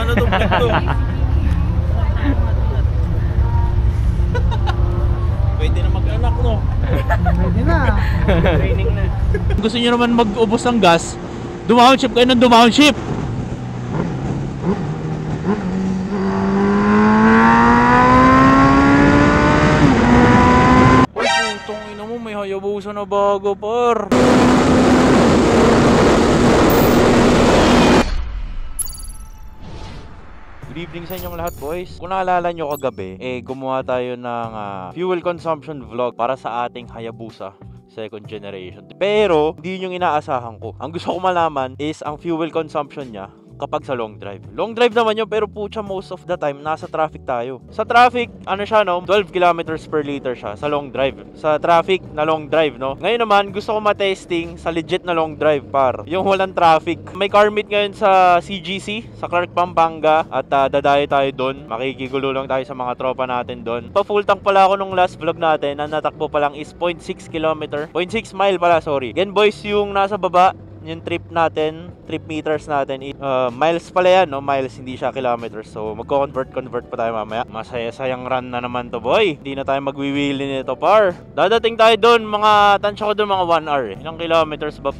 na itong vlog to. Pwede na mag-anak, no? Pwede na. Training na. Kung gusto nyo naman mag-ubos ng gas, dumahon-ship kayo ng dumahon-ship. Ay, putong ina mo, may Hayabusa na bago, par. Good evening sa inyong lahat, boys. Kung naalala nyo kagabi, gumawa tayo ng fuel consumption vlog para sa ating Hayabusa second generation. Pero, hindi yun yung inaasahan ko. Ang gusto ko malaman is ang fuel consumption niya kapag sa long drive. Long drive naman yun, pero pucha, most of the time, nasa traffic tayo. Sa traffic, ano siya, no? 12 kilometers per liter siya sa long drive. Sa traffic na long drive, no? Ngayon naman, gusto ko matesting sa legit na long drive, par. Yung walang traffic. May car meet ngayon sa CGC, sa Clark, Pampanga. At dadayo tayo doon. Makikigulo lang tayo sa mga tropa natin doon. Pa-full tank pala ako nung last vlog natin. Ang natakbo pa lang is 0.6 kilometer. 0.6 mile pala, sorry. Again, boys, yung nasa baba, yung trip natin, trip meters natin, miles pala yan, no? Miles, hindi siya kilometers. So, magko-convert pa tayo mamaya. Masaya-sayang run na naman to, boy. Hindi na tayo magwiwili nito, par. Dadating tayo doon, tansya ko doon, mga 1 hour, eh. Ilang kilometers ba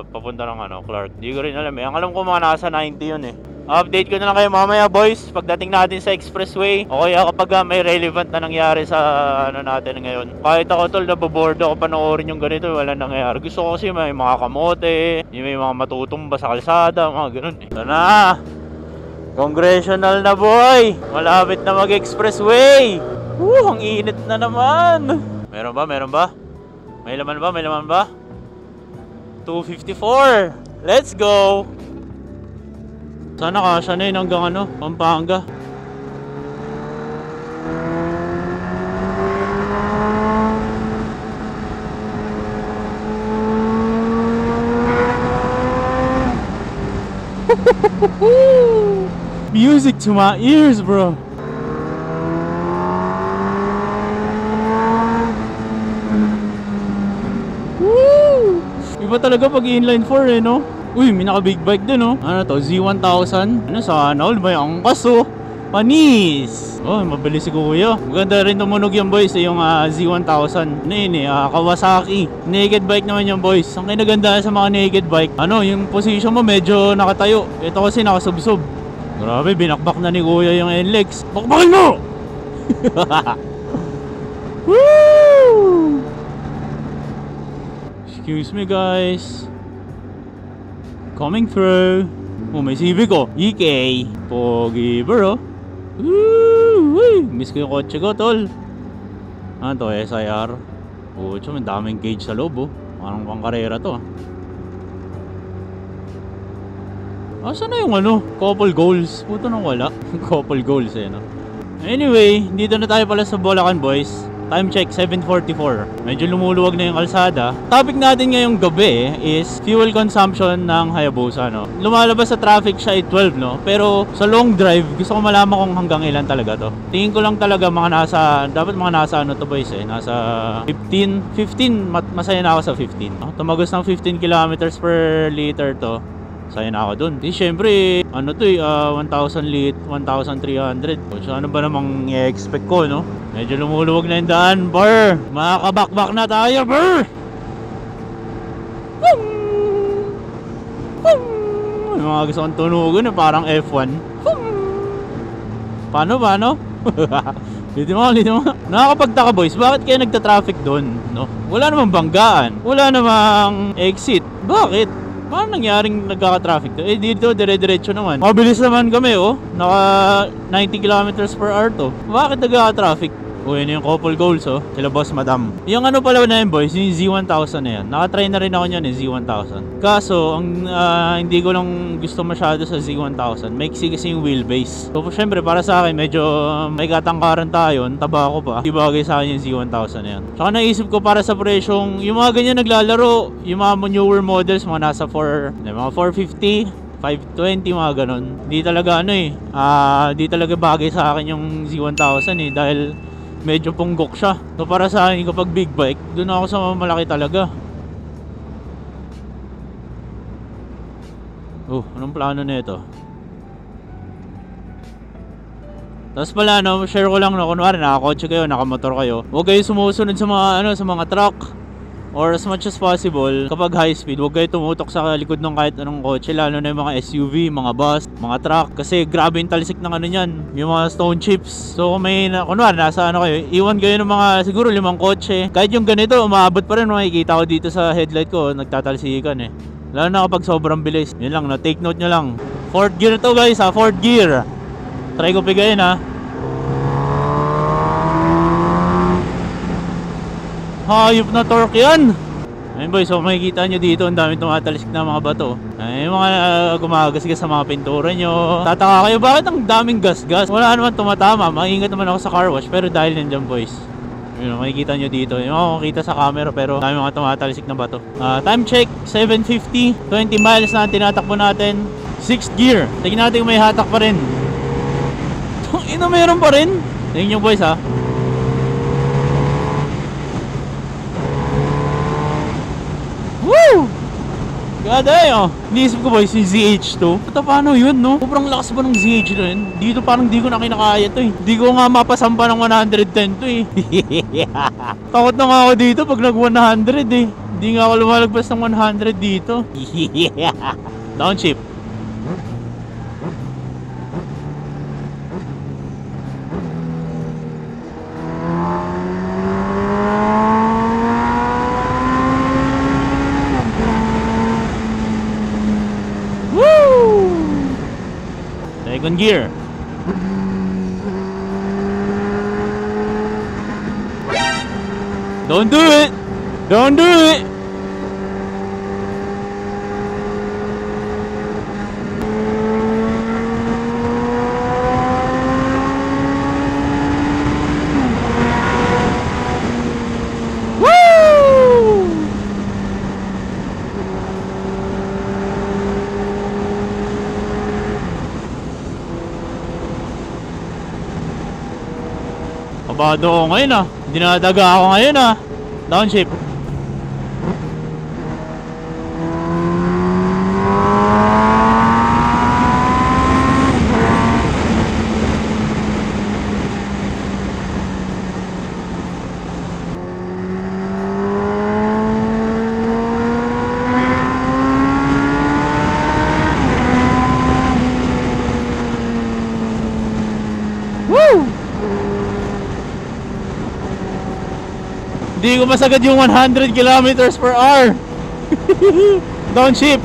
papunta ng, Clark? Hindi ko rin alam, eh. Ang alam ko, mga nasa 90 yun, eh. Update ko na lang kayo mamaya, boys, pagdating natin sa expressway. O kaya kapag may relevant na nangyari sa natin ngayon. Kahit ako, tol, naboboard ako panoorin yung ganito, wala nangyayari. Gusto ko kasi may mga kamote, may mga matutumba sa kalsada, mga ganun, eh. Ito na! Congressional na, boy! Malapit na mag-expressway! Ang init na naman! Meron ba? Meron ba? May laman ba? May laman ba? 254! Let's go! Sana kasya na yun hanggang Pampanga. Music to my ears, bro. Woo! Iba talaga pag inline 4, eh, no? Uy, may naka big bike din, oh. Ano to? Z1000? Ano, sana all may angkas, oh. Panis! Oh, mabilis si kuya. Maganda rin tumunog yung boys, yung Z1000. Ano yun, Kawasaki. Naked bike naman yung boys. Ang kinaganda sa mga naked bike, yung position mo medyo nakatayo. Ito kasi nakasubsob. Grabe, binakbak na ni kuya yung NLEX. Bakbakin mo! Woo! Excuse me, guys. Coming through. Oh, may Civic, oh. EK. Pogi, bro. Woo! Miss ko yung kotse ko, tol. Ano to? SIR. Pucho, may daming gauge sa loob, oh. Parang pangkarera to, Saan na yung couple goals? Puto nang wala. Couple goals, no? Anyway, dito na tayo pala sa Bulacan, boys. Time check, 7:44. Medyo lumuluwag na yung kalsada. Topic natin ngayong gabi is fuel consumption ng Hayabusa, no? Lumalabas sa traffic siya ay 12, no? Pero sa long drive, gusto ko malaman kung hanggang ilan talaga to. Tingin ko lang talaga dapat mga nasa to, boys, Nasa 15, masaya na ako sa 15. No? Tumagos ng 15 kilometers per liter to. Saya na ako dun. Di syempre, 1,300. So ano ba namang i-expect ko, no? Medyo lumuluwag na yung daan, bar. Makakabakbak na tayo, bar. May mga gusto kong tunugan, parang F1. Paano? Dito mo. Nakakapagtaka, boys, bakit kayo nagta-traffic dun, no? Wala namang banggaan. Wala namang exit. Bakit? Paano nangyaring nagkaka-traffic to? Dito, dire-diretso naman. Mabilis naman kami, oh. Naka 90 kilometers per hour to. Bakit nagkaka-traffic? Yun yung couple goals, oh. Sila boss, madam. Yung pala na yun, boys, yung Z1000 na yan. Nakatry na rin ako nyan, Z1000. Kaso, hindi ko lang gusto masyado sa Z1000. Maiksi kasi yung wheelbase. So, syempre, para sa akin, medyo may katangkaran tayo. Taba ko pa. Ibagay sa akin yung Z1000 na yan. Tsaka naisip ko para sa presyong, yung mga ganyan naglalaro, yung mga newer models, mga nasa 450, 520, mga ganon. Hindi talaga di talaga bagay sa akin yung Z1000, dahil medyo punggok siya. So para sa akin, kapag big bike, doon ako sa malaki talaga. Anong plano nito? Tapos pala, no, share ko lang, no, kunwari nakakotse kayo, nakamotor kayo, huwag kayo sumusunod sa mga, sa mga truck. Or as much as possible, kapag high speed, huwag kayo tumutok sa likod ng kahit anong kotse, lalo na yung mga SUV, mga bus, mga truck. Kasi grabe yung talsik ng ano yan, yung mga stone chips. So kung may, kunwari, nasa ano kayo, iwan kayo ng mga, siguro 5 kotse. Kahit yung ganito, umaabot pa rin, makikita ko dito sa headlight ko, nagtatalsikan eh. Lalo na kapag sobrang bilis. Yun lang, na take note nyo lang. 4th gear to guys ha, 4th gear. Try ko pigayin ha. Hayop na torque yan. Ayun boys, so makikita nyo dito ang daming tumatalisik na mga bato. Ay, yung mga gumagasgas sa mga pintura nyo. Tataka kayo, bakit ang daming gas-gas? Wala naman tumatama, maingat naman ako sa car wash. Pero dahil nandiyan boys, yun, makikita nyo dito. Yung makikita sa camera pero dami mga tumatalisik na bato. Time check, 7:50. 20 miles na ang tinatakbo natin. 6th gear. Tignan natin kung may hatak pa rin. Ina, meron pa rin. Tingnan nyo boys ha. Woo! Gaday oh. Iniisip ko boys, yung ZH2. Ito paano yun no? Sobrang lakas ba ng ZH rin? Dito parang di ko na kinakaya to eh. Di ko nga mapasampa ng 110 to eh. Takot na nga ako dito pag nag 100 eh. Di nga ako lumalagpas ng 100 dito. Downshift. Second gear. Don't do it. Don't do it. Kabado ako ngayon ah. Dinadaga ako ngayon ah. Downshift. Hindi ko masagad yung 100 kilometers per hour. Downshift.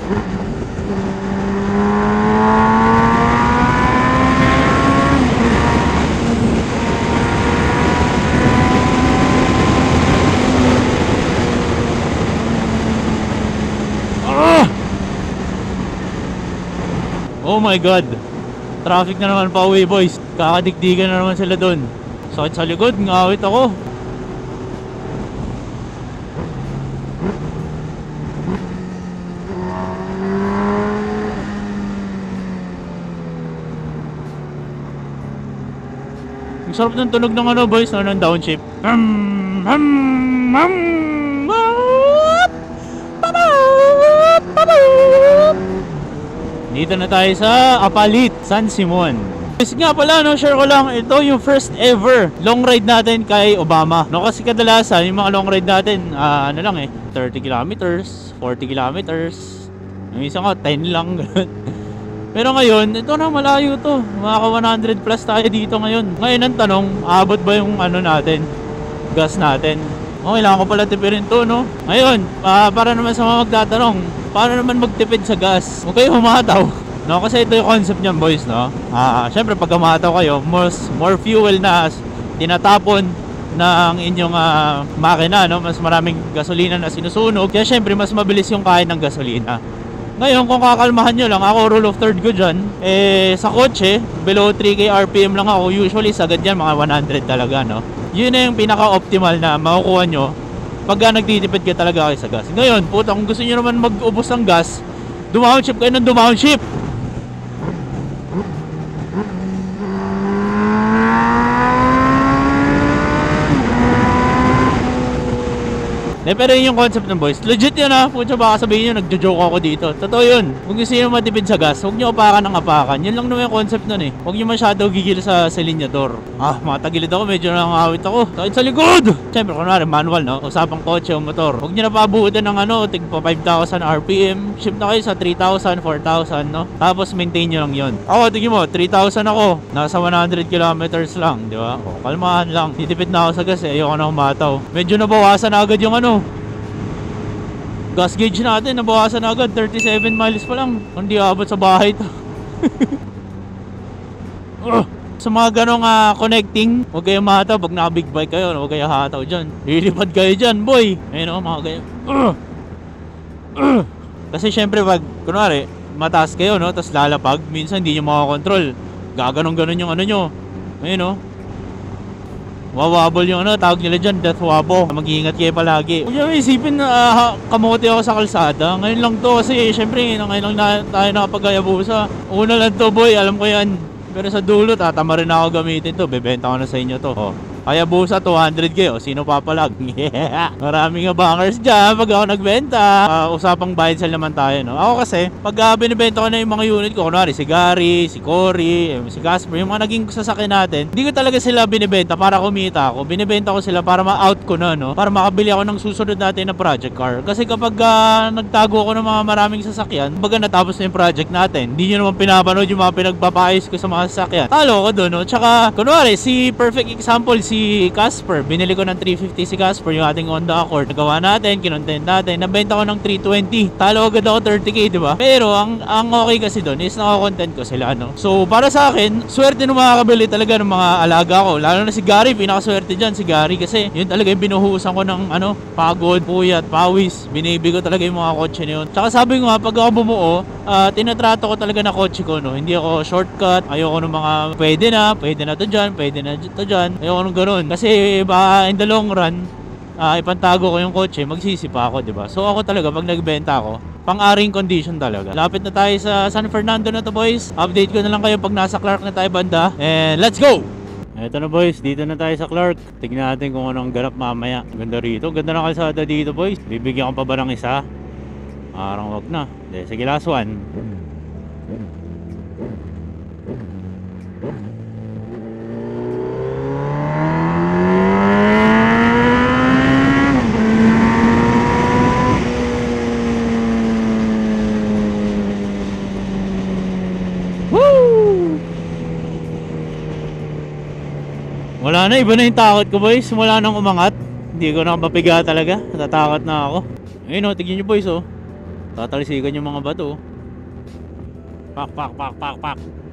Oh my god. Traffic na naman pa uwi boys. Kakadikdigan na naman sila dun. Sakit sa likod, ngawit ako. Ang sarap ng tunog ng ano boys, no, ng downshift. Dito na tayo sa Apalit, San Simon. Kasi nga pala, no, share ko lang, ito yung first ever long ride natin kay Obama. No, kasi kadalasan yung mga long ride natin, ano lang eh, 30 kilometers, 40 kilometers. Yung isa nga, 10 lang. Pero ngayon, ito na, malayo to. Maka 100 plus tayo dito ngayon. Ngayon ang tanong, abot ba yung ano natin, gas natin? Oh, kailangan ko pala tipirin to, no? Ngayon, para naman sa mga magtatanong, paano naman magtipid sa gas? Huwag kayo humataw. No, kasi ito yung concept niyan, boys, no? Syempre, pag humataw kayo, more fuel na tinatapon ng inyong makina, no? Mas maraming gasolina na sinusunog. Kaya syempre, mas mabilis yung kain ng gasolina. Ngayon, kung kakalmahan nyo lang, ako rule of third ko dyan, sa kotse, below 3k RPM lang ako. Usually, sagad yan, mga 100 talaga, no? Yun na yung pinaka-optimal na makukuha nyo pagka nagtitipid ka talaga kayo sa gas. Ngayon, puta, kung gusto nyo naman mag-ubos ng gas, dumounshift kayo ng dumounshift. pero yun yung concept ng boys. Legit yun ha. Pucha, baka sabihin nyo, nagjo-joke ako dito. Totoo yun. Kung gusto nyo matipid sa gas, huwag nyo apakan ng apakan. Yun lang naman yung concept nun eh. Huwag nyo masyado gigil sa linyador. Matagilid ako, medyo nangawit ako. Sakit sa likod! Siyempre, kunwari, manual, no? Usapang kotse o motor. Huwag nyo na pabuutan ng tigpa 5,000 RPM. Shift na kayo sa 3,000, 4,000, no? Tapos maintain nyo lang yun. Ako, tingin mo, 3,000 ako. Nasa 100 kilometers lang, di ba? Kalmahan lang. Titipid na ako sa gas eh. Ayoko na humataw. Medyo nabawasan na agad yung gas gauge natin. Nabawasan na agad. 37 miles pa lang. Hindi abot sa bahay to. Sa mga ganong connecting, huwag kayo mahataw. Pag naka-big bike kayo, huwag kayo hataw dyan. Lilipad kayo dyan, boy. Ayun o, mga kayo. Kasi syempre, pag, kunwari, mataas kayo, no? Tapos lalapag, minsan hindi nyo makakontrol. Gaganong-ganon yung nyo. Ayun o. Wawabol yung tawag nila dyan, death wobble. Mag-iingat kayo palagi. Huwag nyo isipin na kamote ako sa kalsada. Ngayon lang to kasi syempre ngayon lang tayo nakapag-Hayabusa. Una lang to, boy, alam ko yan. Pero sa dulo, tatama rin ako gamitin to. Bebenta ko na sa inyo to. Hayabusa 200k, sino papalag? Yeah. Maraming bangers dyan pag ako nagbenta. Usapang bayad sell naman tayo, no? Ako kasi, pag binibenta ko na yung mga unit ko, kunwari si Gary, si Cory, si Casper, yung mga naging sasakyan natin, hindi ko talaga sila binibenta para kumita ako. Binibenta ko sila para ma-out ko na, no? Para makabili ako ng susunod natin na project car. Kasi kapag nagtago ako ng mga maraming sasakyan, baga natapos na yung project natin, hindi nyo naman pinapanood yung mga pinagpapayos ko sa mga sasakyan. Talo ko doon, no? Tsaka, kunwari, si perfect example, si Casper, binili ko ng 350 si Casper, yung ating Honda Accord. Nagawa natin, kinontent natin, nabenta ko ng 320. Talo agad ako 30k, di ba? Pero ang okay kasi doon is nakakontent ko sila, no? So, para sa akin, swerte nung makakabili talaga ng mga alaga ko. Lalo na si Gary, pinakaswerte dyan si Gary kasi yun talaga yung binuhusan ko ng pagod, puyat, pawis. Binibi ko talaga yung mga kotse na yun. Tsaka sabi ko nga, pag ako bumuo, tinatrato ko talaga na kotse ko, no? Hindi ako shortcut, ayoko ng mga pwede na to dyan, pwede na to dyan, ayoko ng ganun. Kasi in the long run, ipantago ko yung kotse, magsisipa ako, diba? So ako talaga, pag nagbenta ako, pang-aring condition talaga. Lapit na tayo sa San Fernando na to, boys. Update ko na lang kayo pag nasa Clark na tayo banda. And let's go! Eto na, boys, dito na tayo sa Clark. Tignan natin kung anong ganap mamaya. Ganda rito, ganda na kalsada dito, boys. Bibigyan ko pa ba ng isa? Parang wag na. Sige, last one. Wala na, iba na yung takot ko, boys. Wala nang umangat. Hindi ko na mapiga talaga. Natatakot na ako. Ayun tignan nyo, boys, tatalisikan yung mga bato. Pak.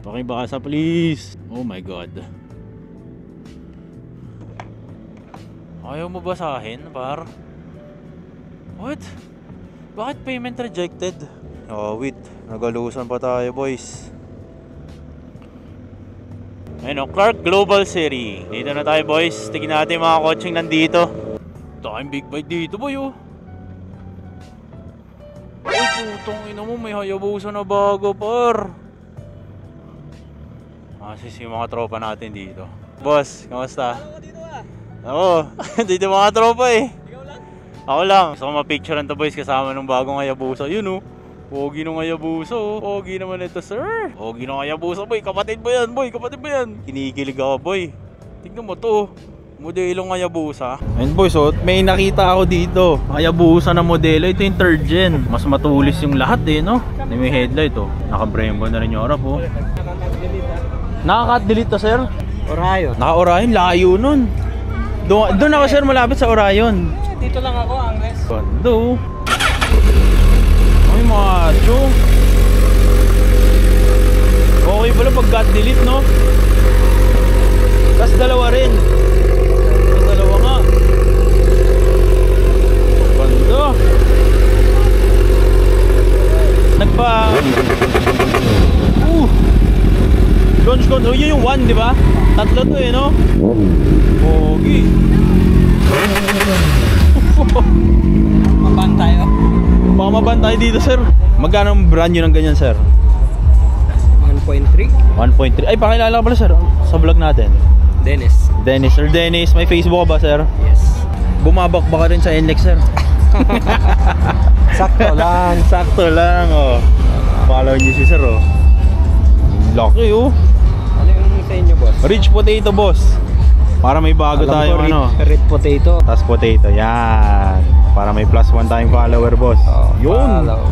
Pakibasa, please. Oh my god. Ayaw mo basahin, par? What? Bakit payment rejected? Wait. Nagalusan pa tayo, boys. Ayun Clark Global Series. Dito na tayo, boys. Tignan natin yung mga coaching nandito. Tayong big bite dito, boy, Ay, putong ina mo, may Hayabusa na bago, par. Masis yung mga tropa natin dito. Boss, kamusta? Ako dito Oo, dito mga tropa Ikaw lang? Ako lang. Gusto ko ma-picturean to, boys, kasama ng bagong Hayabusa. Yun Pogi ng Hayabusa, Pogi naman ito, sir. Pogi ng Hayabusa, boy. Kapatid mo yan, boy. Kapatid mo yan. Kinikilig ako, boy. Tignan mo to. Modelong Hayabusa. Ayun, boys, may nakita ako dito. Hayabusa na modelo. Ito yung 3rd gen. Mas matulis yung lahat, no? May headlight, Naka-Brembo na rin yung harap, Nakaka-delete to, sir? Orion. Naka-Orion? Layo nun. Doon ako, sir, malapit sa Orion. Dito lang ako, Angles. Bando. Ay, macho. Okay pala pag got delete, no? Tapos dalawa rin. Tapos dalawa nga. Bando. Launch control. Yun yung 1, di ba? Tatlo to no? Pogi. Maban tayo. Baka maban tayo dito, sir. Magkano ang brand nyo ng ganyan, sir? 1.3. 1.3. Ay, pakilala ka pala, sir, sa vlog natin. Dennis. Dennis. Sir Dennis, may Facebook ka ba, sir? Yes. Bumabak ba ka rin sa NLEX, sir? Sakto lang. Sakto lang, oh. Follow niyo si Sir, oh. Laki, oh. Ano yung sa inyo, boss? Rich potato, boss. Para may bago Alam tayong ko, ano. red potato. Tas potato, yan. Para may +1 tayong follower, boss. Yun. Follow.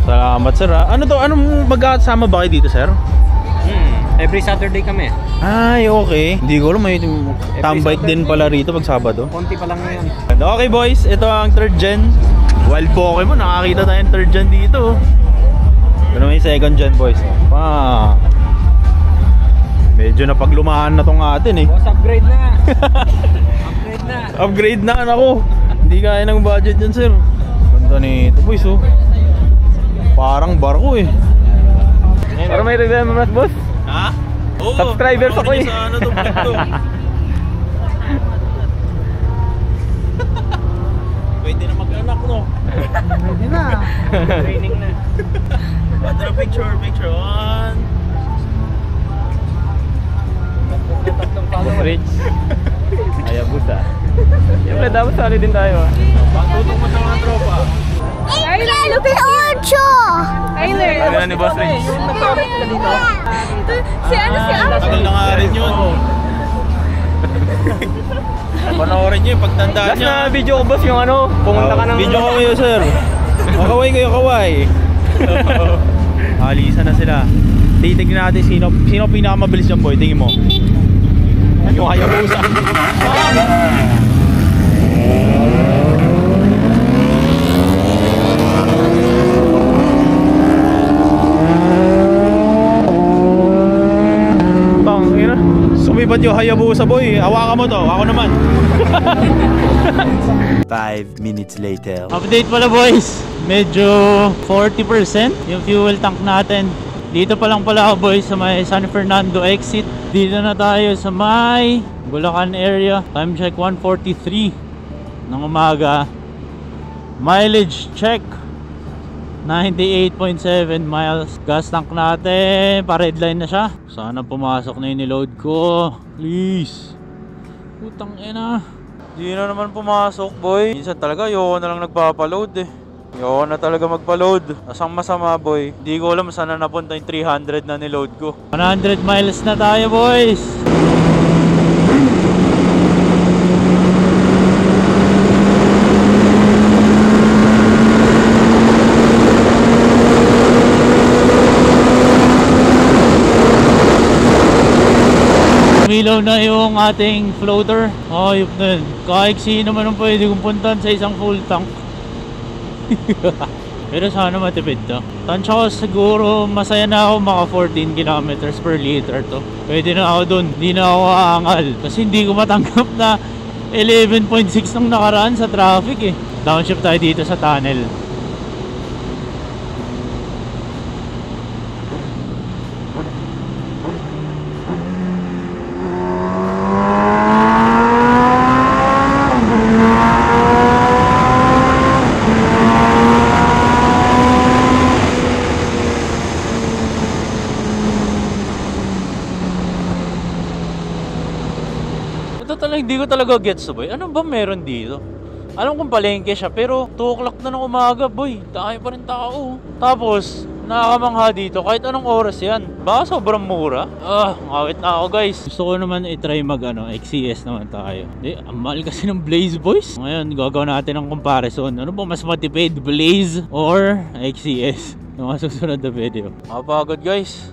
Salamat, Sir, ha. Ano to? Anong magkakasama ba kayo dito, Sir? Every Saturday kami. Ay, okay. Hindi ko alam, may tambike din pala rito pag Sabado. Konti pa lang ngayon. Okay, boys, ito ang 3rd gen. Wild Pokemon, nakakita tayong 3rd gen dito. Ito naman yung 2nd gen, boys. Medyo napaglumahan na tong atin, eh. Boss, upgrade na. Upgrade na. Upgrade na, ako. Hindi kaya ng budget yan, sir. Ganda nito, boys, oh. Parang barko, eh. Para may review mo, boss? Ha? Oo. Subscribers ako, eh. Sa ano to, to. Pwede na mag-anak, no? Pwede na. Training na. Picture. One. Rich. Hayabusa. Siyempre, dapat sali din tayo. Pagtutong mo sa mga tropa. Tyler, look at Archo! Tyler! Ano ni Boss Rich? Si Archo! Tagal na nga rin yun. Panoorin nyo yung pagtandaan Last niya. na video ko, boss, yung ano, pumunta ka ng... Video ko kayo, sir. Kaway kayo, kaway. Alisan na sila. Titignan natin sino pinakamabilis dyan, boy. Tingin mo. Yung Hayabusa. Sumibat yung Hayabusa, boy. Hawakan mo to. Ako naman. 5 minutes later. Update pala, boys. Medyo 40% yung fuel tank natin. Dito pa lang pala ako, boys, sa may San Fernando exit. Dito na tayo sa may Bulacan area. Time check 1:43 ng umaga. Mileage check 98.7 miles. Gas tank natin, pa-redline na siya. Sana pumasok na yung niload ko. Please. Putang ina. Di na naman pumasok, boy. Minsan talaga ayoko na lang nagpapaload, eh. Ayoko na talaga magpa-load. Asang masama, boy. Di ko alam saan na napunta yung 300 na niload ko. 100 miles na tayo, boys. Umilaw na yung ating floater. Ayop na yun. Kahit sino man ang pwede kong puntan sa isang full tank. Pero sana matipid to. Tansya ko siguro masaya na ako maka 14 kilometers per liter to. Pwede na ako dun. Hindi na ako aangal. Kasi hindi ko matanggap na 11.6 nung nakaraan sa traffic, eh. Downshift tayo dito sa tunnel. Hindi ko talaga gets to, boy. Ano ba meron dito? Alam kong palengke siya, pero 2 o'clock na ng umaga, boy. Dami pa rin tao. Tapos, nakakamangha dito kahit anong oras yan. Baka sobrang mura. Ngawit na ako, guys. Gusto ko naman i-try mag XCS naman tayo. Ang mahal kasi ng Blaze, boys. Ngayon, gagawin natin ang comparison. Ano ba mas matipid? Blaze or XCS? Yung mga susunod na video. Mapagod, guys.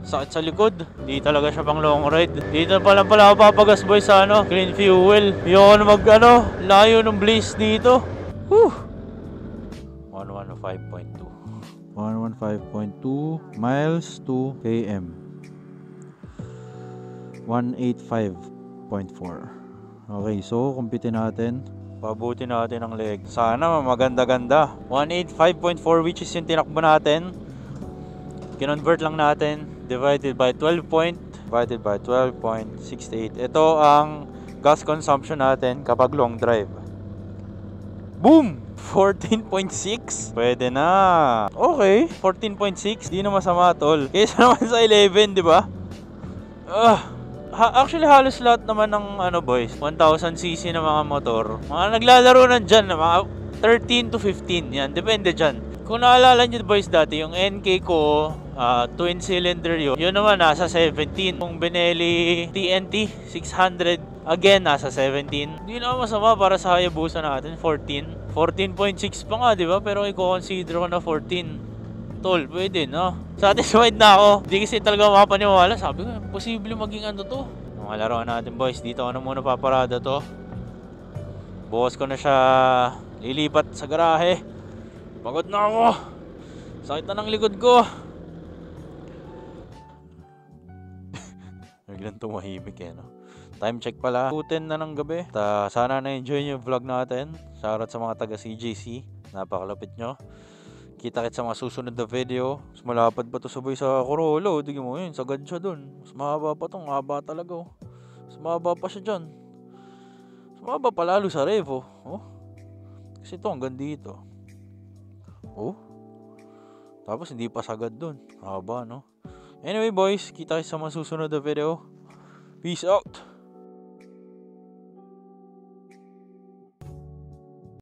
Sakit sa likod. Di talaga siya pang long ride. Dito pa lang pala ako papagas, boys, sa clean fuel. Ayoko na mag layo ng Blaze dito. 115.2 miles to km. 185.4. Okay, so kumpitin natin. Pabuti natin ang leg. Sana maganda-ganda. 185.4, which is yung tinakbo natin. Kinonvert lang natin. Divided by 12.68. Ito ang gas consumption natin kapag long drive. Boom! 14.6. Pwede na. Okay, 14.6. Di na masama, tol. Kaysa naman sa 11, di ba? Actually, halos lahat naman ng boys, 1000cc na mga motor. Mga naglalaro nandyan, mga 13 to 15. Yan, depende dyan. Kung naalala nyo boys dati, yung NK ko, twin cylinder yun. Yun naman, nasa 17. Kung Benelli TNT 600, again, nasa 17. Hindi naman masama para sa Hayabusa natin, 14. 14.6 pa nga, di ba? Pero i-consider ko na 14. Tol, pwede, no? Satisfied na ako. Hindi kasi talaga mapaniwala. Sabi ko, posible maging ano to. Mga laruan natin boys, dito ako na muna paparada to. Bukas ko na siya lilipat sa garahe. Pagod na ako. Sakit na ng likod ko. Biglang tumahimik eh, no? Time check pala. 2:10 na ng gabi. Sana na-enjoy nyo yung vlog natin. Shoutout sa mga taga CJC. Napakalapit nyo. Kita-kit sa mga susunod na video. Mas malapad pa to sabay sa Corolla. Tignan mo yun, sagad siya dun. Mas mahaba pa to. Mahaba talaga. Oh. Mas mahaba pa siya dyan. Mas mahaba pa lalo sa Revo. Oh. Kasi ito hanggang dito. Oh. Tapos hindi pa sagad dun. Haba, no? Anyway boys, kita-kit sa mga susunod na video. Peace out!